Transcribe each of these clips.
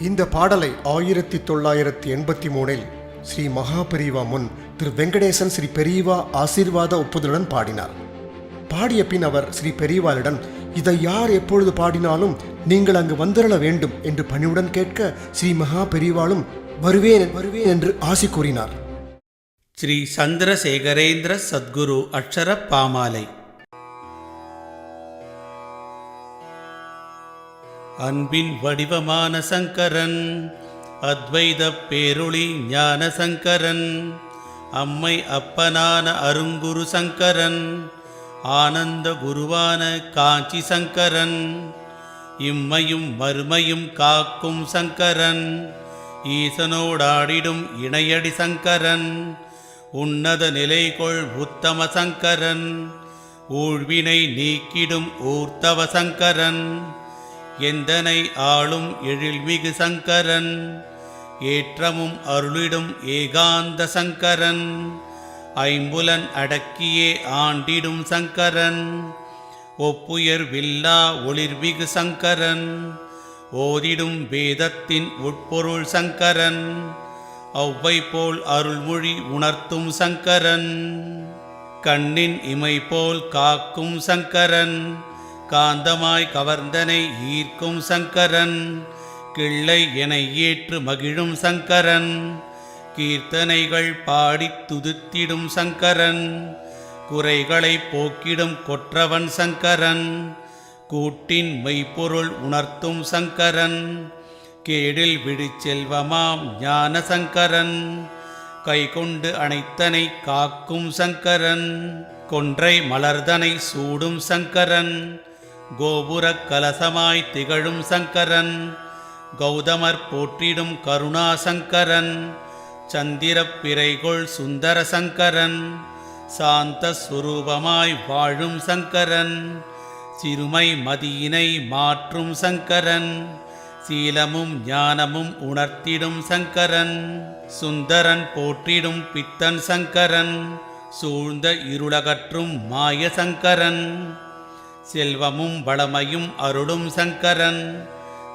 இந்த பாடலை 1983 ஸ்ரீ மகாபெரிவா முன் திரு வெங்கடேசன் ஸ்ரீ பெரியவா ஆசீர்வாத ஒப்புதலுடன் பாடினார். பாடிய பின் அவர் ஸ்ரீ பெரியவாளிடம், இதை யார் எப்பொழுது பாடினாலும் நீங்கள் அங்கு வந்திரள வேண்டும் என்று பணிவுடன் கேட்க ஸ்ரீ மகா பெரியவாளும் வருவேன் வருவேன் என்று ஆசி கூறினார். ஸ்ரீ சந்திரசேகரேந்திர சத்குரு அக்ஷர பாமாலை. அன்பின் வடிவமான சங்கரன், அத்வைத பேருளி ஞான சங்கரன், அம்மை அப்பனான அருங்குரு சங்கரன், ஆனந்த குருவான காஞ்சி சங்கரன், இம்மையும் மறுமையும் காக்கும் சங்கரன், ஈசனோடாடிடும் இணையடி சங்கரன், உன்னத நிலைகொள் உத்தம சங்கரன், ஊழ்வினை நீக்கிடும் ஊர்த்தவ சங்கரன், எந்தனை ஆளும் எழில்மிகு சங்கரன், ஏற்றமும் அருளிடும் ஏகாந்த சங்கரன், ஐம்புலன் அடக்கியே ஆண்டிடும் சங்கரன், ஒப்புயர் வில்லா ஒளிர்மிகு சங்கரன், ஓதிடும் வேதத்தின் உட்பொருள் சங்கரன், ஒவ்வை போல் அருள்மொழி உணர்த்தும் சங்கரன், கண்ணின் இமை போல் காக்கும் சங்கரன், காந்தமாய் கவர்ந்தனை ஈர்க்கும் சங்கரன், கிள்ளை என ஏற்று மகிழும் சங்கரன், கீர்த்தனைகள் பாடித் துதித்திடும் சங்கரன், குறைகளை போக்கிடும் கொற்றவன் சங்கரன், கூட்டின் மெய்ப்பொருள் உணர்த்தும் சங்கரன், கேடில் விழிச்செல்வமாம் ஞான சங்கரன், கைகொண்டு அனைத்தனை காக்கும் சங்கரன், கொன்றை மலர்தனை சூடும் சங்கரன், கோபுரக் கலசமாய் திகழும் சங்கரன், கௌதமர் போற்றிடும் கருணா சங்கரன், சந்திரப் பிறைகொள் சுந்தர சங்கரன், சாந்த சுரூபமாய் வாழும் சங்கரன், சிறுமை மதியினை மாற்றும் சங்கரன், சீலமும் ஞானமும் உணர்த்திடும் சங்கரன், சுந்தரன் போற்றிடும் பித்தன் சங்கரன், சூழ்ந்த இருளகற்றும் மாய சங்கரன், செல்வமும் வளமையும் அருளும் சங்கரன்,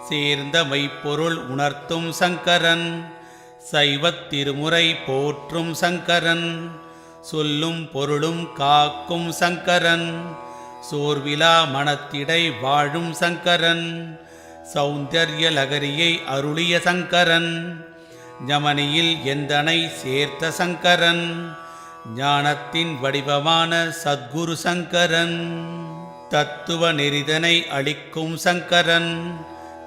சேர்ந்த மெய்ப்பொருள் உணர்த்தும் சங்கரன், சைவத் திருமுறை போற்றும் சங்கரன், சொல்லும் பொருளும் காக்கும் சங்கரன், சோர்விலா மனத்திடை வாழும் சங்கரன், சௌந்தர்ய லகரியை அருளிய சங்கரன், ஞமனியில் எந்தனை சேர்த்த சங்கரன், ஞானத்தின் வடிவமான சத்குரு சங்கரன், தத்துவ நெறிதனை அளிக்கும் சங்கரன்,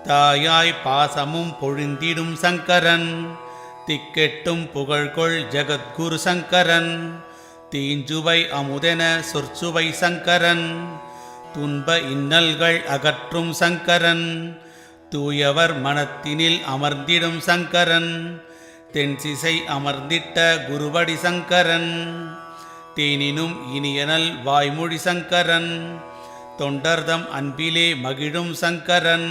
தாயாய் பாசமும் பொழிந்திடும் சங்கரன், திக்கெட்டும் புகழ்கொள் ஜகத்குரு சங்கரன், தீஞ்சுவை அமுதென சொற்சுவை சங்கரன், துன்ப இன்னல்கள் அகற்றும் சங்கரன், தூயவர் மனத்தினில் அமர்ந்திடும் சங்கரன், தென்சிசை அமர்ந்திட்ட குருவடி சங்கரன், தேனினும் இனியனல் வாய்மொழி சங்கரன், தொண்டர்தம் அன்பிலே மகிழும் சங்கரன்,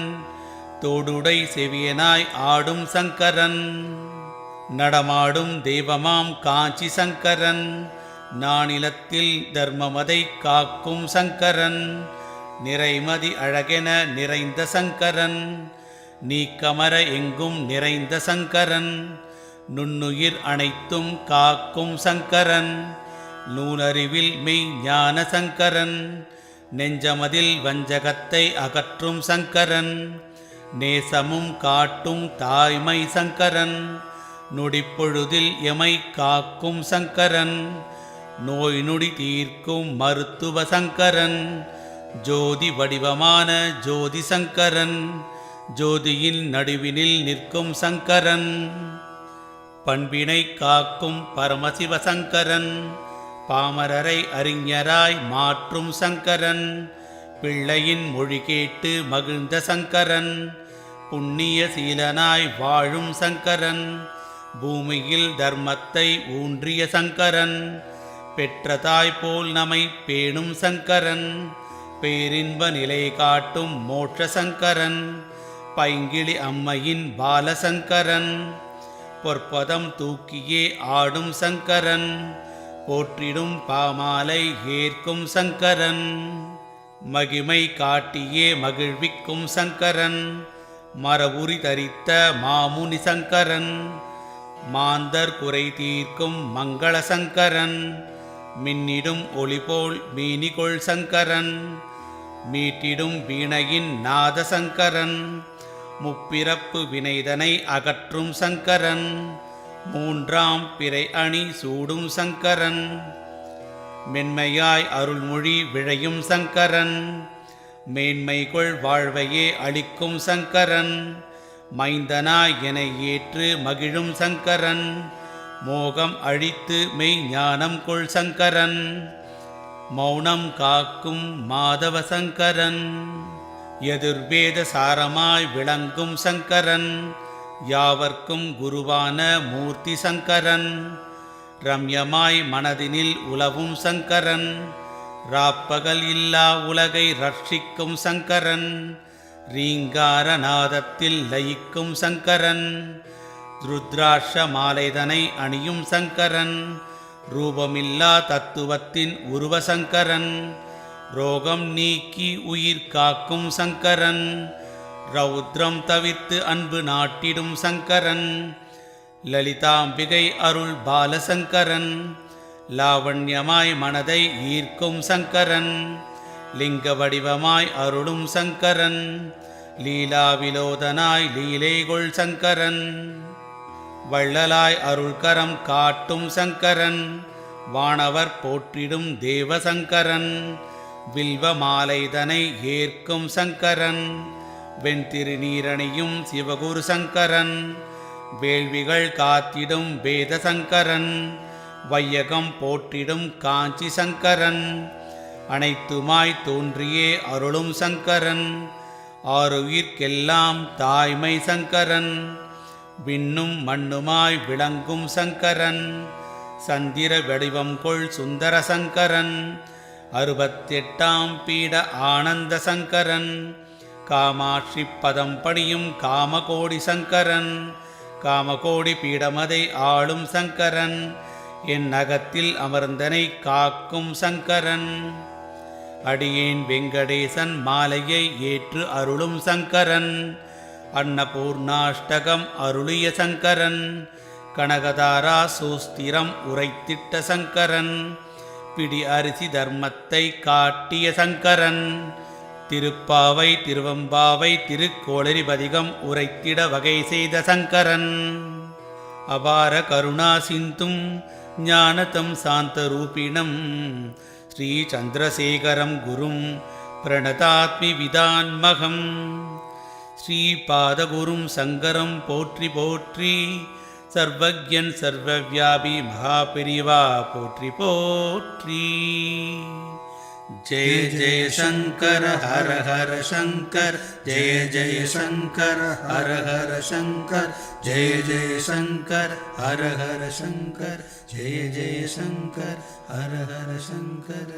தோடுடை செவியனாய் ஆடும் சங்கரன், நடமாடும் தெய்வமாம் காஞ்சி சங்கரன், நானிலத்தில் தர்மமதை காக்கும் சங்கரன், நிறைமதி அழகென நிறைந்த சங்கரன், நீக்கமர எங்கும் நிறைந்த சங்கரன், நுண்ணுயிர் அனைத்தும் காக்கும் சங்கரன், நூலறிவில் மெய் ஞான சங்கரன், நெஞ்சமதில் வஞ்சகத்தை அகற்றும் சங்கரன், நேசமும் காட்டும் தாய்மை சங்கரன், நொடிப்பொழுதில் எமை காக்கும் சங்கரன், நோய் நொடி தீர்க்கும் மருத்துவ சங்கரன், ஜோதி வடிவமான ஜோதி சங்கரன், ஜோதியின் நடுவினில் நிற்கும் சங்கரன், பண்பினை காக்கும் பரமசிவ சங்கரன், பாமரரை அறிஞராய் மாற்றும் சங்கரன், பிள்ளையின் மொழி கேட்டு மகிழ்ந்த சங்கரன், புண்ணிய சீலனாய் வாழும் சங்கரன், பூமியில் தர்மத்தை ஊன்றிய சங்கரன், பெற்ற தாய் போல் நம்மை பேணும் சங்கரன், பேரின்ப நிலை காட்டும் மோட்ச சங்கரன், பைங்கிளி அம்மையின் பாலசங்கரன், பொற்பதம் தூக்கியே ஆடும் சங்கரன், போற்றிடும் பாமாலை ஏற்கும் சங்கரன், மகிமை காட்டியே மகிழ்விக்கும் சங்கரன், மரபுரி தரித்த மாமுனி சங்கரன், மாந்தர் குறை தீர்க்கும் மங்கள சங்கரன், மின்னிடும் ஒளிபோல் மீனிகொள் சங்கரன், மீட்டிடும் வீணையின் நாத சங்கரன், முப்பிறப்பு வினைதனை அகற்றும் சங்கரன், மூன்றாம் பிறை அணி சூடும் சங்கரன், மென்மையாய் அருள்மொழி விழையும் சங்கரன், மேன்மைகொள் வாழ்வையே அளிக்கும் சங்கரன், மைந்தனாய் என ஏற்று மகிழும் சங்கரன், மோகம் அழித்து மெய் ஞானம் கொள் சங்கரன், மௌனம் காக்கும் மாதவ சங்கரன், எதிர்வேத சாரமாய் விளங்கும் சங்கரன், யாவர்க்கும் குருவான மூர்த்தி சங்கரன், ரம்யமாய் மனதினில் உலவும் சங்கரன், ராப்பகல் இல்லா உலகை ரட்சிக்கும் சங்கரன், ரீங்கார நாதத்தில் லயிக்கும் சங்கரன், ருத்ராட்ச மாலைதனை அணியும் சங்கரன், ரூபமில்லா தத்துவத்தின் உருவ சங்கரன், ரோகம் நீக்கி உயிர் காக்கும் சங்கரன், ரௌத்ரம் தவிர்த்து அன்பு நாட்டிடும் சங்கரன், லலிதாம்பிகை அருள் பாலசங்கரன், லாவண்யமாய் மனதை ஈர்க்கும் சங்கரன், லிங்க வடிவமாய் அருளும் சங்கரன், லீலாவிலோதனாய் லீலைகொள் சங்கரன், வள்ளலாய் அருள்கரம் காட்டும் சங்கரன், வானவர் போற்றிடும் தேவசங்கரன், வில்வ மாலைதனை ஏற்கும் சங்கரன், வெண்திருநீரணியும் சிவகுரு சங்கரன், வேள்விகள் காத்திடும் வேத சங்கரன், வையகம் போற்றிடும் காஞ்சி சங்கரன், அனைத்துமாய் தோன்றியே அருளும் சங்கரன், ஆருயிர்க்கெல்லாம் தாய்மை சங்கரன், விண்ணும் மண்ணுமாய் விளங்கும் சங்கரன், சந்திர வடிவம் கொள் சுந்தர சங்கரன், 68ஆம் பீட ஆனந்த சங்கரன், காமாட்சி பதம் பணியும் காமகோடி சங்கரன், காமகோடி பீடமதை ஆளும் சங்கரன், என் நகத்தில் அமர்ந்தனை காக்கும் சங்கரன், அடியேன் வெங்கடேசன் மாலையை ஏற்று அருளும் சங்கரன், அன்னபூர்ணாஷ்டகம் அருளிய சங்கரன், கனகதாரா சூஸ்திரம் உரைத்திட்ட சங்கரன், பிடி அரிசி தர்மத்தை காட்டிய சங்கரன், திருப்பாவை திருவம்பாவை திருக்கோளரிபதிகம் உரைத்திட வகை செய்த சங்கரன், அபார கருணா சிந்தும் ஞானதம் சாந்த ரூபிணம் ஸ்ரீ சந்திரசேகரம் குரும் பிரணதாத்மி விதான்மகம், ஸ்ரீபாதகுரும் சங்கரம் போற்றி போற்றி, சர்வஜன் சர்வவியாபி மகாபெரிவா போற்றி போற்றி. जय जय शंकर हर हर शंकर, जय जय शंकर हर हर शंकर, जय जय शंकर हर हर शंकर, जय जय शंकर हर हर शंकर.